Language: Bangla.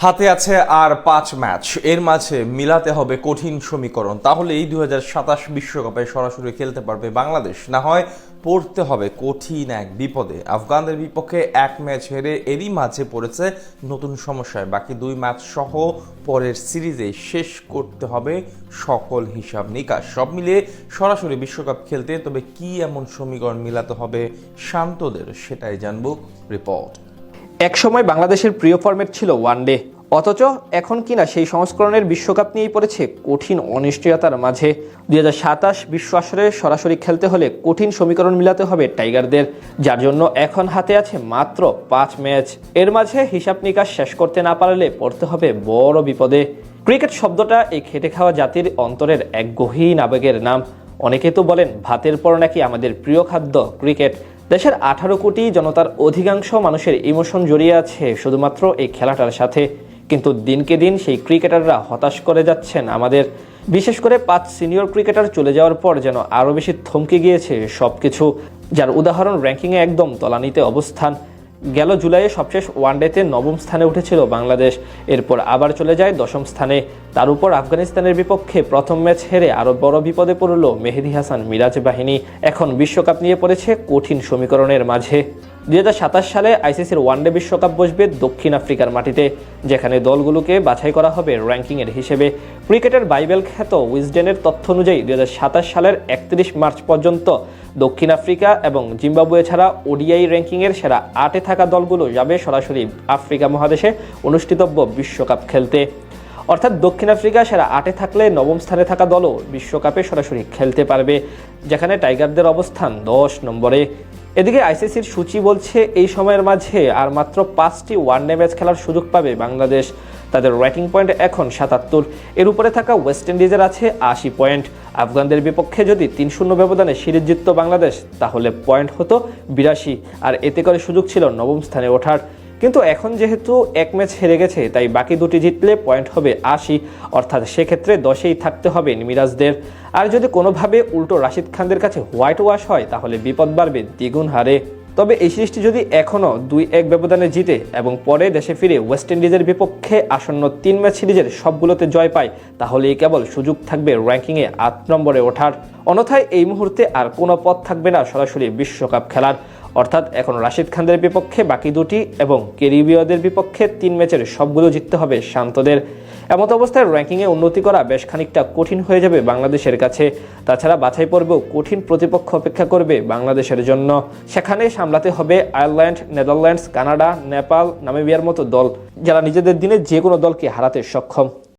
হাতে আছে আর 5 ম্যাচ, এর মাঝে মিলাতে হবে কঠিন সমীকরণ। তাহলেই 2027 বিশ্বকাপে সরাসরি খেলতে পারবে বাংলাদেশ, না হয় পড়তে হবে কঠিন এক বিপদে। আফগানদের বিপক্ষে এক ম্যাচ হেরে এরই মাঝে পড়েছে নতুন সমস্যায়। বাকি 2 ম্যাচ সহ পরের সিরিজে শেষ করতে হবে সকল হিসাব নিকাশ। সব মিলিয়ে সরাসরি বিশ্বকাপ খেলতে তবে কি এমন সমীকরণ মিলাতে হবে শান্তদের, সেটাই জানবো রিপোর্ট। একসময় বাংলাদেশের প্রিয় ফরম্যাট ছিল ওয়ানডে, অথচ এখন কিনা সেই সংস্করণের বিশ্বকাপ নিয়েই পড়েছে কঠিন অনিশ্চয়তার মাঝে। 2027 বিশ্ব আসরে সরাসরি খেলতে হলে কঠিন সমীকরণ মিলাতে হবে টাইগারদের, যার জন্য এখন হাতে আছে মাত্র 5 ম্যাচ। এর মাঝে হিসাব নিকাশ শেষ করতে না পারলে পড়তে হবে বড় বিপদে। ক্রিকেট শব্দটা এই খেটে খাওয়া জাতির অন্তরের এক গহীন আবেগের নাম। অনেকে তো বলেন ভাতের পর নাকি আমাদের প্রিয় খাদ্য ক্রিকেট। দেশের 18 কোটি জনতার অধিকাংশ মানুষের ইমোশন জড়িয়ে আছে শুধুমাত্র এই খেলাটার সাথে। কিন্তু দিনকে দিন সেই ক্রিকেটাররা হতাশ করে যাচ্ছেন আমাদের। বিশেষ করে 5 সিনিয়র ক্রিকেটার চলে যাওয়ার পর যেন আরও বেশি থমকে গিয়েছে সবকিছু, যার উদাহরণ র্যাঙ্কিংয়ে একদম তলানিতে অবস্থান। গেল জুলাইয়ে সবশেষ ওয়ানডেতে 9ম স্থানে উঠেছিল বাংলাদেশ, এরপর আবার চলে যায় 10ম স্থানে। তার উপর আফগানিস্তানের বিপক্ষে প্রথম ম্যাচ হেরে আরও বড় বিপদে পড়ল মেহেদী হাসান মিরাজ বাহিনী। এখন বিশ্বকাপ নিয়ে পড়েছে কঠিন সমীকরণের মাঝে। 2027 সালে আইসিসির ওয়ানডে বিশ্বকাপ বসবে দক্ষিণ আফ্রিকার মাটিতে, যেখানে দলগুলোকে বাছাই করা হবে র্যাঙ্কিংয়ের হিসেবে। ক্রিকেটের বাইবেল খ্যাত উইজডেনের তথ্য অনুযায়ী 2027 সালের 31 মার্চ পর্যন্ত দক্ষিণ আফ্রিকা এবং জিম্বাবুয়ে ছাড়া ওডিআই র্যাঙ্কিংয়ের সেরা 8-এ থাকা দলগুলো যাবে সরাসরি আফ্রিকা মহাদেশে অনুষ্ঠিতব্য বিশ্বকাপ খেলতে। অর্থাৎ দক্ষিণ আফ্রিকা সেরা 8-এ থাকলে 9ম স্থানে থাকা দলও বিশ্বকাপে সরাসরি খেলতে পারবে, যেখানে টাইগারদের অবস্থান 10 নম্বরে। এদিকে আইসিসির সূচি বলছে এই সময়ের মাঝে আর মাত্র 5টি ওয়ানডে ম্যাচ খেলার সুযোগ পাবে বাংলাদেশ। তাদের রেটিং পয়েন্ট এখন 77। এর উপরে থাকা ওয়েস্ট ইন্ডিজের আছে 80 পয়েন্ট। আফগানদের বিপক্ষে যদি 3-0 ব্যবধানে সিরিজ জিতত বাংলাদেশ, তাহলে পয়েন্ট হতো 82, আর এতে করে সুযোগ ছিল 9ম স্থানে ওঠার। কিন্তু এখন যেহেতু এক ম্যাচ হেরে গেছে, তাই বাকি 2টি জিতলে পয়েন্ট হবে 80, অর্থাৎ সেক্ষেত্রে 10-এই থাকতে হবে মিরাজদের। আর যদি কোনোভাবে উল্টো রাশিদ খানদের কাছে হোয়াইট ওয়াশ হয়, তাহলে বিপদ বাড়বে দ্বিগুণ হারে। তবে এই সিরিজটি যদি এখনও 2-1 ব্যবধানে জিতে এবং পরে দেশে ফিরে ওয়েস্ট ইন্ডিজের বিপক্ষে আসন্ন 3 ম্যাচ সিরিজের সবগুলোতে জয় পায়, তাহলেই কেবল সুযোগ থাকবে র্যাঙ্কিংয়ে 8 নম্বরে ওঠার। অন্যথায় এই মুহূর্তে আর কোনো পথ থাকবে না সরাসরি বিশ্বকাপ খেলার। অর্থাৎ এখন রাশিদ খানদের বিপক্ষে বাকি 2টি এবং ক্যারিবীয়দের বিপক্ষে 3 ম্যাচের সবগুলো জিততে হবে শান্তদের। এমত অবস্থায় র্যাঙ্কিংয়ে উন্নতি করা বেশ খানিকটা কঠিন হয়ে যাবে বাংলাদেশের কাছে। তাছাড়া বাছাই পর্বেও কঠিন প্রতিপক্ষ অপেক্ষা করবে বাংলাদেশের জন্য। সেখানে সামলাতে হবে আয়ারল্যান্ড, নেদারল্যান্ডস, কানাডা, নেপাল, নামিবিয়ার মতো দল, যারা নিজেদের দিনে যে কোনো দলকে হারাতে সক্ষম।